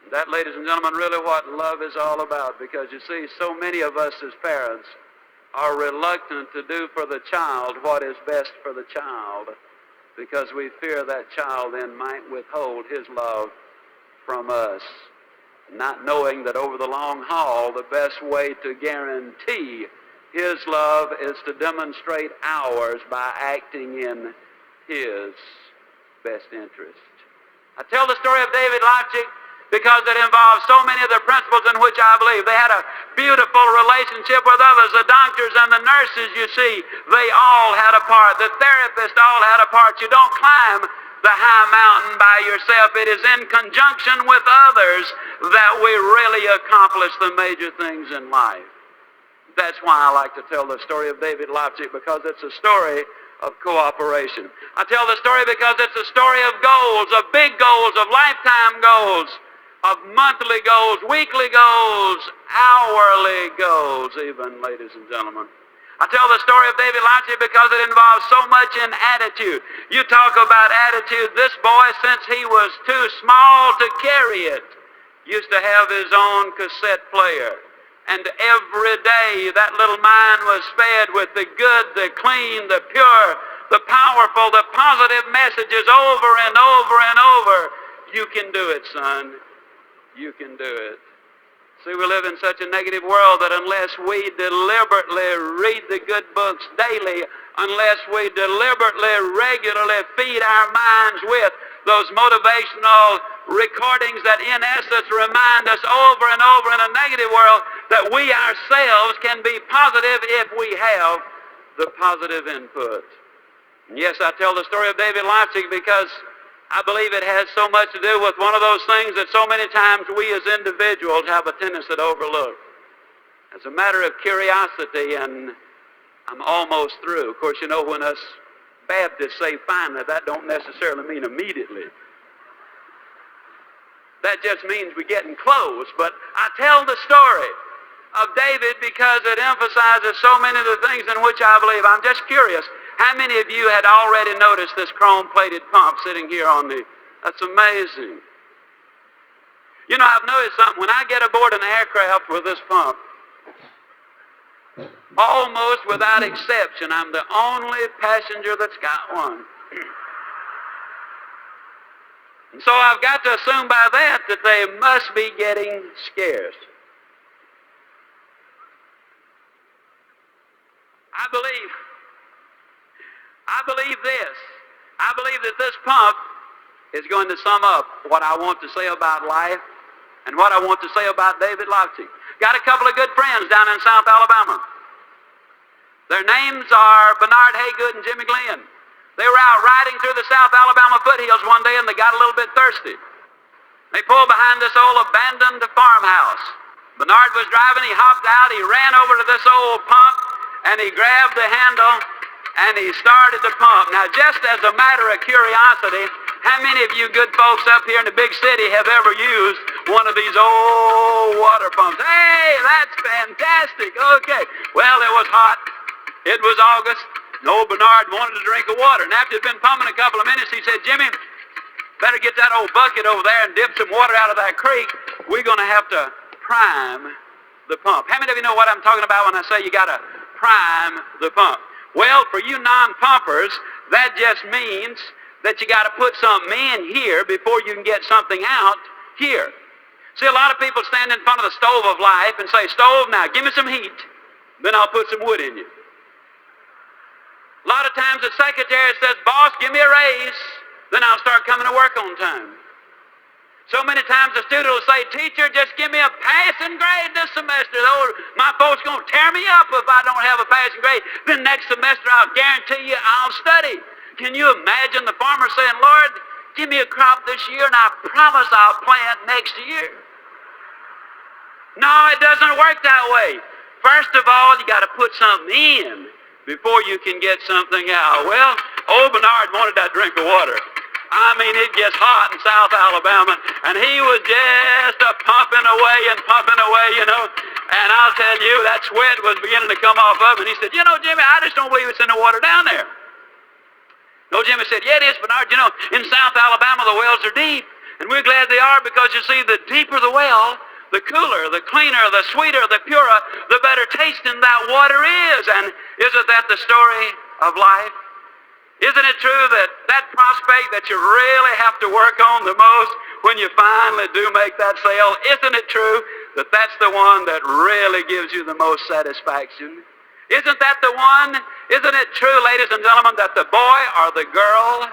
And that, ladies and gentlemen, really what love is all about, because you see, so many of us as parents are reluctant to do for the child what is best for the child because we fear that child then might withhold his love from us, not knowing that over the long haul, the best way to guarantee his love is to demonstrate ours by acting in his best interest. I tell the story of David Lchic because it involves so many of the principles in which I believe. They had a beautiful relationship with others. The doctors and the nurses, you see, they all had a part. The therapists all had a part. You don't climb the high mountain by yourself. It is in conjunction with others that we really accomplish the major things in life. That's why I like to tell the story of David Lchic, because it's a story of cooperation. I tell the story because it's a story of goals, of big goals, of lifetime goals, of monthly goals, weekly goals, hourly goals even, ladies and gentlemen. I tell the story of David Lchic because it involves so much in attitude. You talk about attitude. This boy, since he was too small to carry it, used to have his own cassette player. And every day that little mind was fed with the good, the clean, the pure, the powerful, the positive messages over and over and over. You can do it, son. You can do it. See, we live in such a negative world that unless we deliberately read the good books daily, unless we deliberately, regularly feed our minds with those motivational recordings that in essence remind us over and over in a negative world that we ourselves can be positive if we have the positive input. And yes, I tell the story of David Lchic because I believe it has so much to do with one of those things that so many times we as individuals have a tendency to overlook. As a matter of curiosity, and I'm almost through. Of course, you know, when us Baptists say finally, that don't necessarily mean immediately. That just means we're getting close. But I tell the story of David because it emphasizes so many of the things in which I believe. I'm just curious. How many of you had already noticed this chrome-plated pump sitting here on the... That's amazing. You know, I've noticed something. When I get aboard an aircraft with this pump, almost without exception, I'm the only passenger that's got one. And so I've got to assume by that they must be getting scarce. I believe this. I believe that this pump is going to sum up what I want to say about life and what I want to say about David Lchic. Got a couple of good friends down in South Alabama. Their names are Bernard Haygood and Jimmy Glenn. They were out riding through the South Alabama foothills one day and they got a little bit thirsty. They pulled behind this old abandoned farmhouse. Bernard was driving, he hopped out, he ran over to this old pump and he grabbed the handle and he started the pump. Now, just as a matter of curiosity, how many of you good folks up here in the big city have ever used one of these old water pumps? Hey, that's fantastic. Okay. Well, it was hot. It was August. And old Bernard wanted a drink of water. And after he'd been pumping a couple of minutes, he said, Jimmy, better get that old bucket over there and dip some water out of that creek. We're going to have to prime the pump. How many of you know what I'm talking about when I say you got to prime the pump? Well, for you non-pumpers, that just means that you got to put something in here before you can get something out here. See, a lot of people stand in front of the stove of life and say, stove, now give me some heat, then I'll put some wood in you. A lot of times the secretary says, boss, give me a raise, then I'll start coming to work on time. So many times the student will say, teacher, just give me a passing grade this semester. Oh, my folks going to tear me up if I don't have a passing grade. Then next semester I'll guarantee you I'll study. Can you imagine the farmer saying, Lord, give me a crop this year and I promise I'll plant next year? No, it doesn't work that way. First of all, you got to put something in before you can get something out. Well, old Bernard wanted that drink of water. I mean, it gets hot in South Alabama, and he was just pumping away, you know. And I'll tell you, that sweat was beginning to come off of him. And he said, you know, Jimmy, I just don't believe it's in the water down there. No, Jimmy said, yeah, it is, Bernard. You know, in South Alabama, the wells are deep. And we're glad they are because, you see, the deeper the well, the cooler, the cleaner, the sweeter, the purer, the better tasting that water is. And isn't that the story of life? Isn't it true that that prospect that you really have to work on the most when you finally do make that sale, isn't it true that that's the one that really gives you the most satisfaction? Isn't that the one? Isn't it true, ladies and gentlemen, that the boy or the girl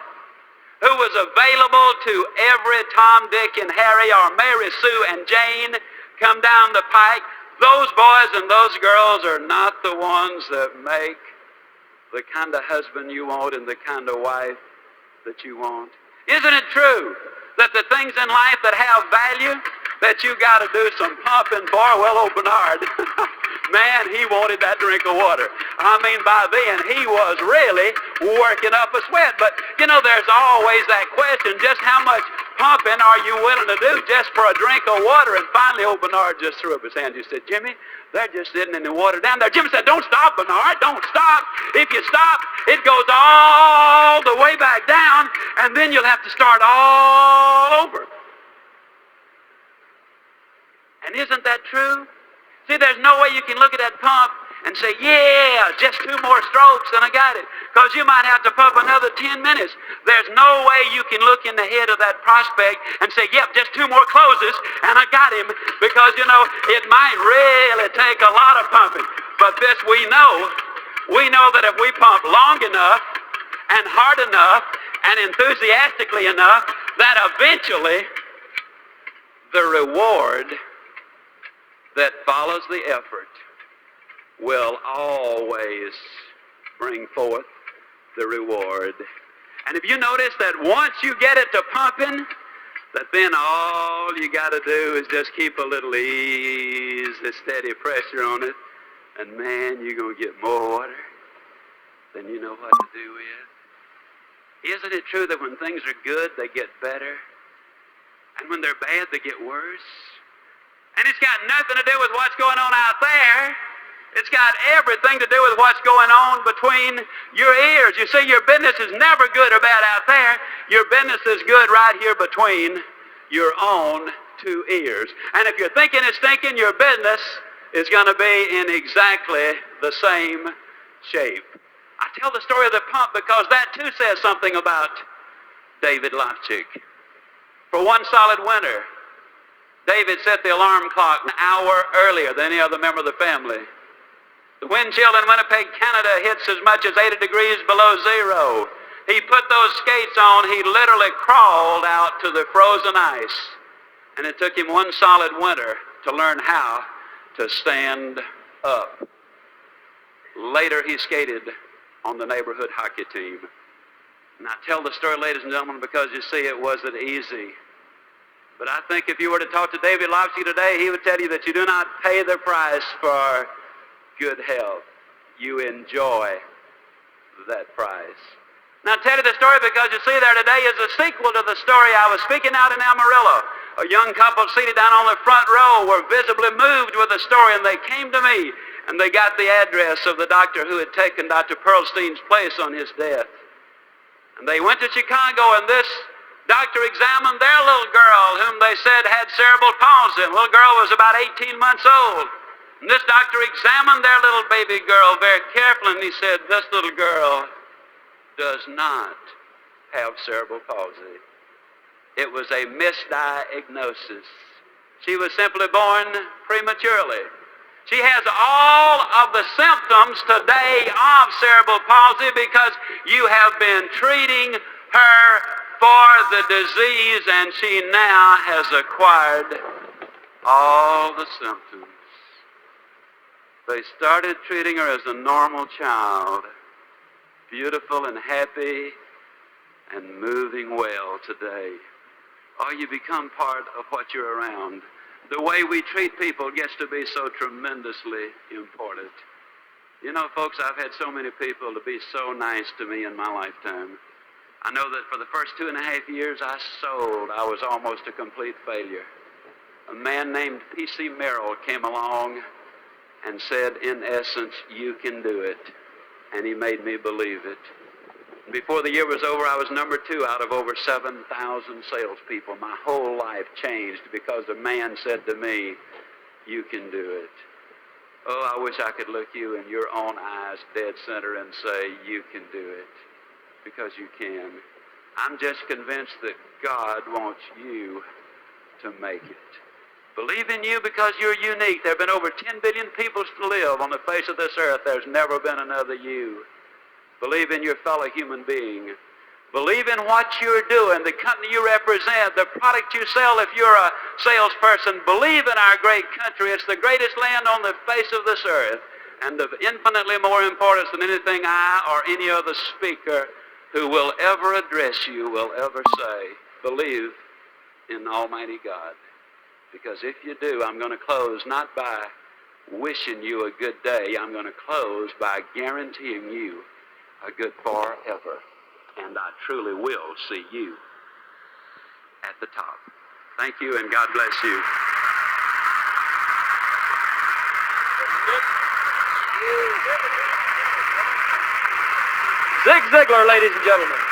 who was available to every Tom, Dick, and Harry or Mary, Sue, and Jane come down the pike, those boys and those girls are not the ones that make the kind of husband you want and the kind of wife that you want? Isn't it true that the things in life that have value that you got to do some pumping for? Well, old Bernard Man, he wanted that drink of water. I mean, by then, he was really working up a sweat. But, you know, there's always that question, just how much pumping are you willing to do just for a drink of water? And finally, old Bernard just threw up his hand. He said, Jimmy, they're just sitting in the water down there. Jimmy said, don't stop, Bernard, don't stop. If you stop, it goes all the way back down, and then you'll have to start all over. And isn't that true? See, there's no way you can look at that pump and say, yeah, just 2 more strokes and I got it. Because you might have to pump another 10 minutes. There's no way you can look in the head of that prospect and say, yep, just 2 more closes and I got him. Because, you know, it might really take a lot of pumping. But this we know. We know that if we pump long enough and hard enough and enthusiastically enough, that eventually the reward that follows the effort will always bring forth the reward. And if you notice that once you get it to pumping, that then all you got to do is just keep a little easy, steady pressure on it, and man, you're going to get more water than you know what to do with. Isn't it true that when things are good, they get better, and when they're bad, they get worse? And it's got nothing to do with what's going on out there. It's got everything to do with what's going on between your ears. You see, your business is never good or bad out there. Your business is good right here between your own 2 ears. And if you're thinking it's thinking, your business is going to be in exactly the same shape. I tell the story of the pump because that too says something about David Lchic. For one solid winter, David set the alarm clock an hour earlier than any other member of the family. The wind chill in Winnipeg, Canada hits as much as 80 degrees below zero. He put those skates on. He literally crawled out to the frozen ice. And it took him one solid winter to learn how to stand up. Later, he skated on the neighborhood hockey team. And I tell the story, ladies and gentlemen, because you see, it wasn't easy. But I think if you were to talk to David Lchic today, he would tell you that you do not pay the price for good health. You enjoy that price. Now, I'll tell you the story because you see there today is a sequel to the story I was speaking out in Amarillo. A young couple seated down on the front row were visibly moved with the story, and they came to me, and they got the address of the doctor who had taken Dr. Pearlstein's place on his death. And they went to Chicago, and this doctor examined their little girl, whom they said had cerebral palsy. The little girl was about 18 months old. And this doctor examined their little baby girl very carefully, and he said, this little girl does not have cerebral palsy. It was a misdiagnosis. She was simply born prematurely. She has all of the symptoms today of cerebral palsy because you have been treating her for the disease, and she now has acquired all the symptoms. They started treating her as a normal child, beautiful and happy and moving well today. Oh, you become part of what you're around. The way we treat people gets to be so tremendously important. You know, folks, I've had so many people to be so nice to me in my lifetime. I know that for the first 2.5 years I was almost a complete failure. A man named P.C. Merrill came along and said, in essence, you can do it. And he made me believe it. Before the year was over, I was number 2 out of over 7,000 salespeople. My whole life changed because a man said to me, you can do it. Oh, I wish I could look you in your own eyes dead center and say, you can do it. Because you can. I'm just convinced that God wants you to make it. Believe in you because you're unique. There have been over 10 billion people to live on the face of this earth. There's never been another you. Believe in your fellow human being. Believe in what you're doing, the company you represent, the product you sell if you're a salesperson. Believe in our great country. It's the greatest land on the face of this earth, and of infinitely more importance than anything I or any other speaker who will ever address you will ever say. Believe in Almighty God. Because if you do, I'm going to close not by wishing you a good day, I'm going to close by guaranteeing you a good forever. And I truly will see you at the top. Thank you, and God bless you. Zig Ziglar, ladies and gentlemen.